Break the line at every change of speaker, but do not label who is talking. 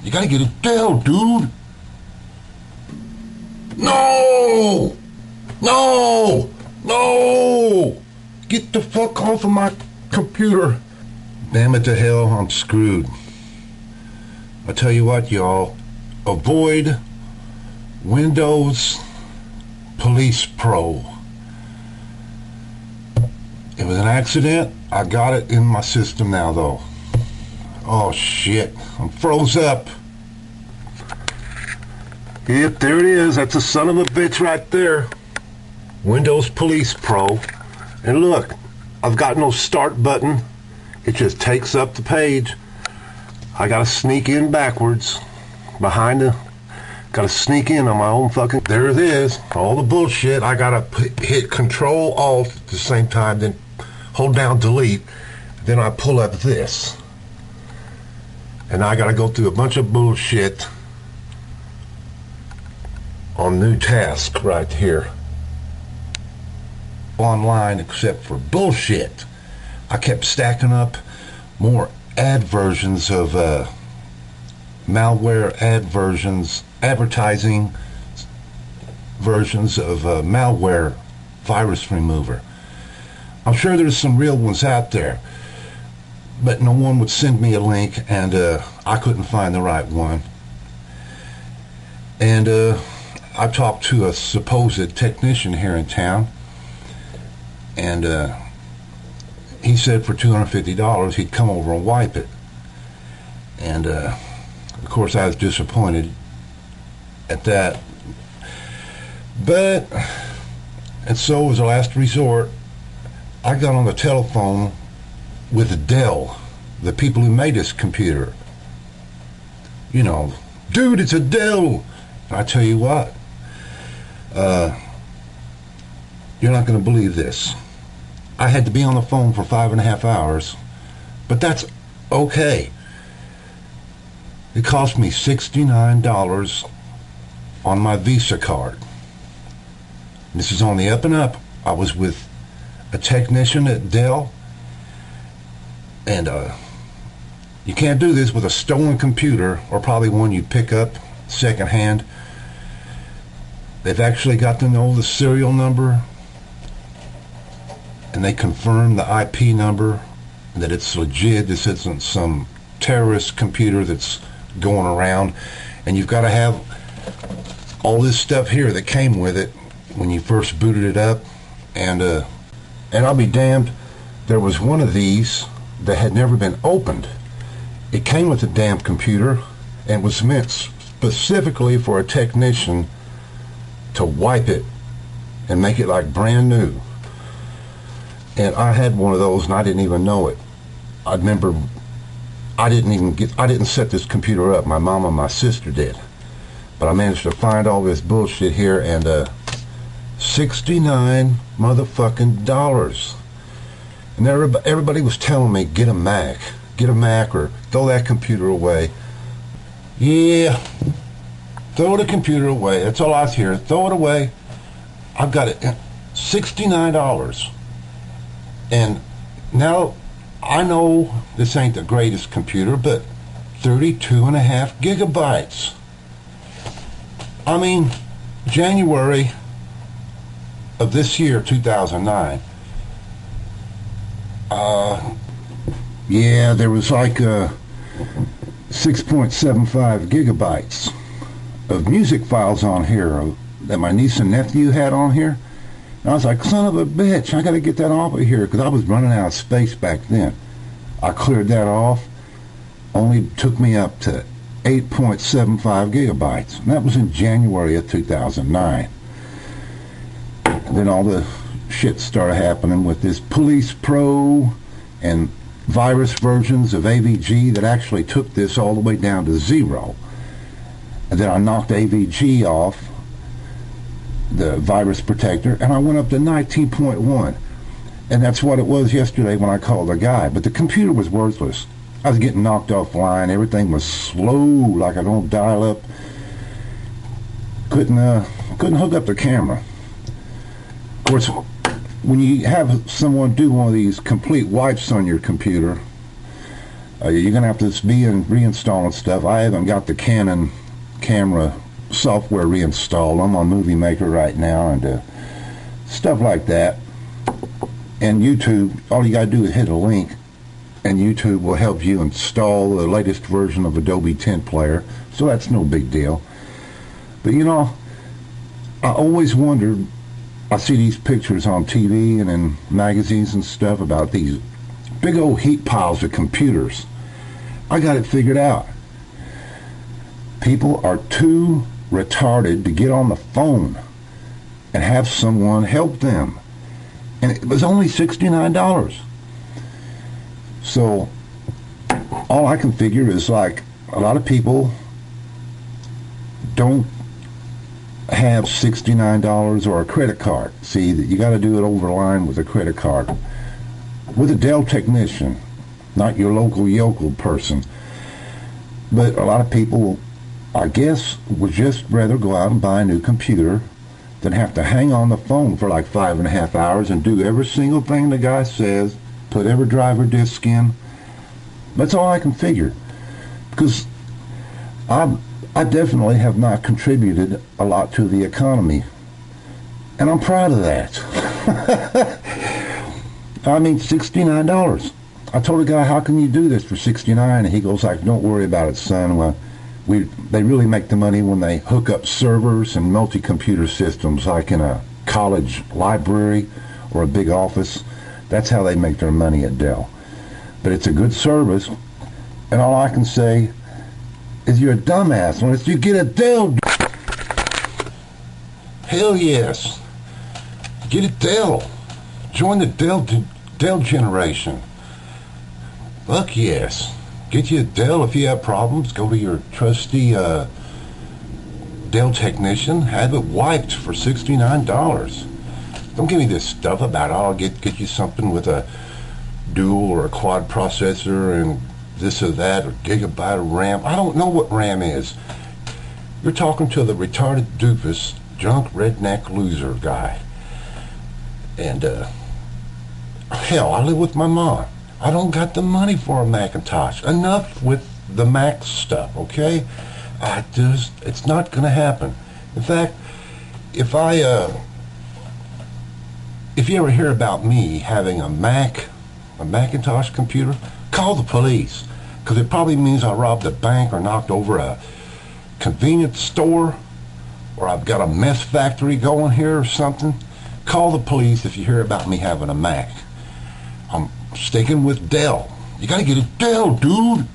You gotta get a Dell, dude. No! No! No! Get the fuck off of my computer. Damn it to hell, I'm screwed. I tell you what, y'all. Avoid Windows Police Pro. It was an accident. I got it in my system now, though. Oh, shit. I'm froze up. Yep, there it is. That's a son of a bitch right there. Windows Police Pro. And look, I've got no start button. It just takes up the page. I gotta sneak in backwards. Gotta sneak in on my own fucking... There it is. All the bullshit. I gotta hit Control-Alt at the same time, then hold down Delete. Then I pull up this. And I gotta go through a bunch of bullshit on new task right here. Online except for bullshit. I kept stacking up more ad versions of malware advertising versions of malware virus remover. I'm sure there's some real ones out there, but no one would send me a link, and I couldn't find the right one. And I talked to a supposed technician here in town, and he said for $250 he'd come over and wipe it. And of course I was disappointed at that. But, and so as a last resort, I got on the telephone with Dell, the people who made this computer. You know, dude, it's a Dell. And I tell you what, you're not going to believe this. I had to be on the phone for 5.5 hours, but that's okay. It cost me $69 on my Visa card. This is on the up and up. I was with a technician at Dell, and you can't do this with a stolen computer, or probably one you pick up secondhand. They've actually got to know the serial number, and they confirm the IP number, that it's legit. This isn't some terrorist computer that's going around. And you've got to have all this stuff here that came with it when you first booted it up. And I'll be damned, there was one of these that had never been opened. It came with a damn computer and was meant specifically for a technician to wipe it and make it like brand new. And I had one of those, and I didn't even know it. I remember I didn't set this computer up. My mom and my sister did. But I managed to find all this bullshit here, and $69 motherfucking dollars. And everybody was telling me, get a Mac, or throw that computer away. Yeah, throw the computer away. That's all I was hearing. Throw it away. I've got it. $69. And now I know this ain't the greatest computer, but 32.5 gigabytes. I mean, January of this year, 2009, yeah, there was like 6.75 gigabytes of music files on here that my niece and nephew had on here. And I was like, son of a bitch, I got to get that off of here, because I was running out of space back then. I cleared that off. Only took me up to 8.75 gigabytes. And that was in January of 2009. And then all the shit started happening with this Police Pro and virus versions of AVG that actually took this all the way down to 0. And then I knocked AVG off, the virus protector, and I went up to 19.1. And that's what it was yesterday when I called the guy. But the computer was worthless. I was getting knocked offline. Everything was slow, like I don't dial up. Couldn't hook up the camera. Of course, when you have someone do one of these complete wipes on your computer, You're going to have to be reinstalling stuff. I haven't got the Canon camera software reinstalled. I'm on Movie Maker right now and stuff like that. And YouTube, all you got to do is hit a link, and YouTube will help you install the latest version of Adobe Tint Player. So that's no big deal. But you know, I always wondered, I see these pictures on TV and in magazines and stuff about these big old heap piles of computers. I got it figured out. People are too retarded to get on the phone and have someone help them. And it was only $69. So all I can figure is, like, a lot of people don't have $69 or a credit card. See, that you got to do it over line with a credit card. With a Dell technician, not your local yokel person. But a lot of people, I guess, would just rather go out and buy a new computer than have to hang on the phone for like 5.5 hours and do every single thing the guy says, put every driver disk in. That's all I can figure. Because I definitely have not contributed a lot to the economy. And I'm proud of that. I mean, $69. I told a guy, how can you do this for $69? And he goes like, don't worry about it, son. Well, they really make the money when they hook up servers and multi-computer systems, like in a college library or a big office. That's how they make their money at Dell. But it's a good service, and all I can say is you're a dumbass unless you get a Dell. Hell yes. Get a Dell. Join the Dell generation. Fuck yes. Get you a Dell. If you have problems, go to your trusty Dell technician. Have it wiped for $69. Don't give me this stuff about, oh, I'll get you something with a dual or a quad processor and this or that, or gigabyte of RAM. I don't know what RAM is. You're talking to the retarded doofus, drunk redneck loser guy. And hell, I live with my mom. I don't got the money for a Macintosh. Enough with the Mac stuff, okay? It's not gonna happen. In fact, if you ever hear about me having a Macintosh computer, call the police, because it probably means I robbed a bank or knocked over a convenience store, or I've got a mess factory going here or something. Call the police if you hear about me having a Mac. I'm sticking with Dell. You gotta get a Dell, dude.